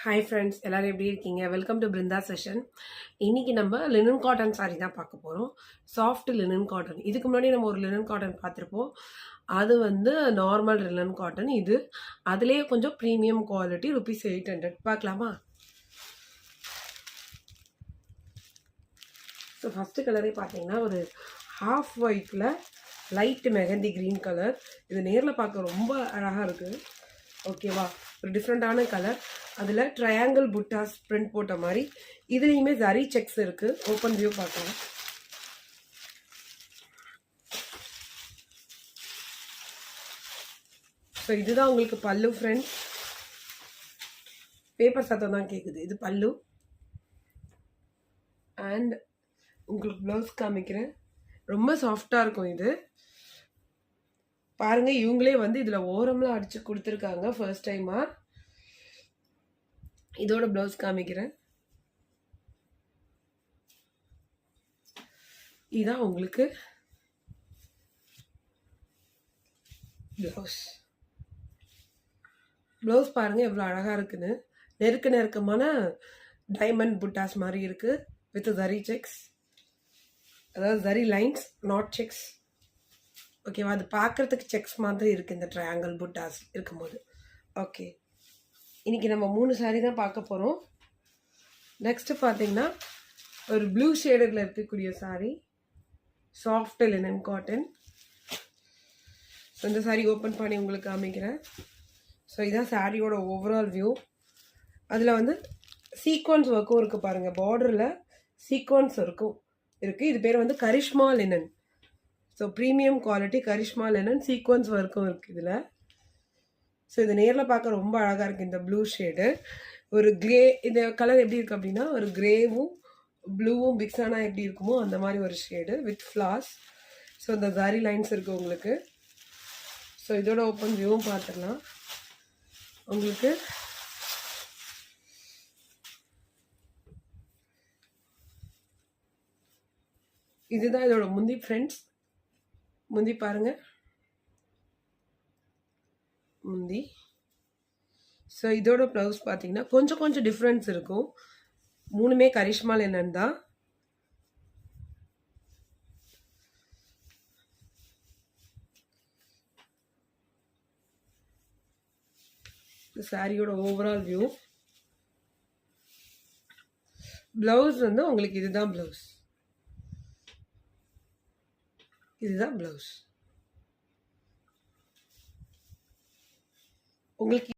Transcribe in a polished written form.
Hi friends, எல்லாரும் எப்படி இருக்கீங்க? Welcome to Brinda session. இன்னைக்கு நம்ம லினன் காட்டன் சாரீ தான் பார்க்க போகிறோம். Soft linen cotton. இதுக்கு முன்னாடி நம்ம ஒரு லினன் காட்டன் பார்த்துருப்போம். அது வந்து நார்மல் லினன் காட்டன். இது அதுலேயே கொஞ்சம் ப்ரீமியம் குவாலிட்டி, ₹800. பார்க்கலாமா? ஸோ ஃபஸ்ட்டு கலரே பார்த்தீங்கன்னா ஒரு ஹாஃப் ஒயிட்டில் லைட் மெஹந்தி க்ரீன் கலர். இது நேரில் பார்க்க ரொம்ப அழகாக இருக்குது. ஓகேவா? ஒரு டிஃப்ரெண்ட்டான கலர். அதில் ட்ரையாங்கிள் புட்டாஸ் பிரிண்ட் போட்ட மாதிரி இதுலேயுமே ஜரி செக்ஸ் இருக்குது. ஓப்பன் வியூ பார்க்கலாம். ஸோ இதுதான் உங்களுக்கு பல்லு ஃப்ரெண்ட்ஸ். பேப்பர் சத்தம் தான் கேட்குது. இது பல்லு. அண்ட் உங்களுக்கு ப்ளவுஸ் காமிக்கிறேன். ரொம்ப சாஃப்டாக இருக்கும் இது. பாருங்க, இவங்களே வந்து இதில் ஓரம்லாம் அடிச்சு கொடுத்துருக்காங்க ஃபர்ஸ்ட் டைமாக. இதோட ப்ளவுஸ் காமிக்கிறேன். இதுதான் உங்களுக்கு ப்ளவுஸ். ப்ளவுஸ் பாருங்க எவ்வளோ அழகாக இருக்குன்னு. நெருக்கமான டைமண்ட் புட்டாஸ் மாதிரி இருக்கு வித் ஜரி செக்ஸ், அதாவது ஜரி லைன்ஸ், நாட் செக்ஸ். ஓகேவா? அது பார்க்குறதுக்கு செக்ஸ் மாதிரி இருக்குது இந்த ட்ரையாங்கிள் புட்டாஸ் இருக்கும்போது. ஓகே, இன்றைக்கி நம்ம 3 சாரீ தான் பார்க்க போகிறோம். நெக்ஸ்ட்டு பார்த்தீங்கன்னா ஒரு ப்ளூ ஷேடில் இருக்கக்கூடிய sari, soft linen cotton. So இந்த சாரீ ஓப்பன் பண்ணி உங்களுக்கு காமிக்கிறேன். ஸோ இதுதான் சாரியோட ஓவரால் வியூ. அதில் வந்து சீக்வன்ஸ் ஒர்க்கும் இருக்குது பாருங்கள். பார்டரில் சீக்வன்ஸ் இருக்குது. இது பேர் வந்து Karishma linen. So premium quality Karishma linen, sequins ஒர்க்கும் இருக்குது இதில். ஸோ இது நேரில் பார்க்க ரொம்ப அழகாக இருக்குது. இந்த ப்ளூ ஷேடு ஒரு கிரே, இந்த கலர் எப்படி இருக்குது அப்படின்னா ஒரு கிரேவும் ப்ளூவும் மிக்ஸானா எப்படி இருக்குமோ அந்த மாதிரி ஒரு ஷேடு வித் ஃப்ளார்ஸ். ஸோ இந்த ஜரி லைன்ஸ் இருக்குது உங்களுக்கு. ஸோ இதோட ஓப்பன் வியூவும் பார்த்துடலாம். உங்களுக்கு இதுதான் இதோட முந்தி ஃப்ரெண்ட்ஸ். முந்தி பாருங்க, முந்தி. ஸோ இதோட ப்ளவுஸ் பார்த்தீங்கன்னா கொஞ்சம் டிஃப்ரென்ஸ் இருக்கும். 3மே கரிஷ்மா லினன் தான். சாரியோட ஓவரால் வியூ. ப்ளவுஸ் வந்து உங்களுக்கு இதுதான் ப்ளவுஸ். இதுதான் ப்ளவுஸ் உங்களுக்கு.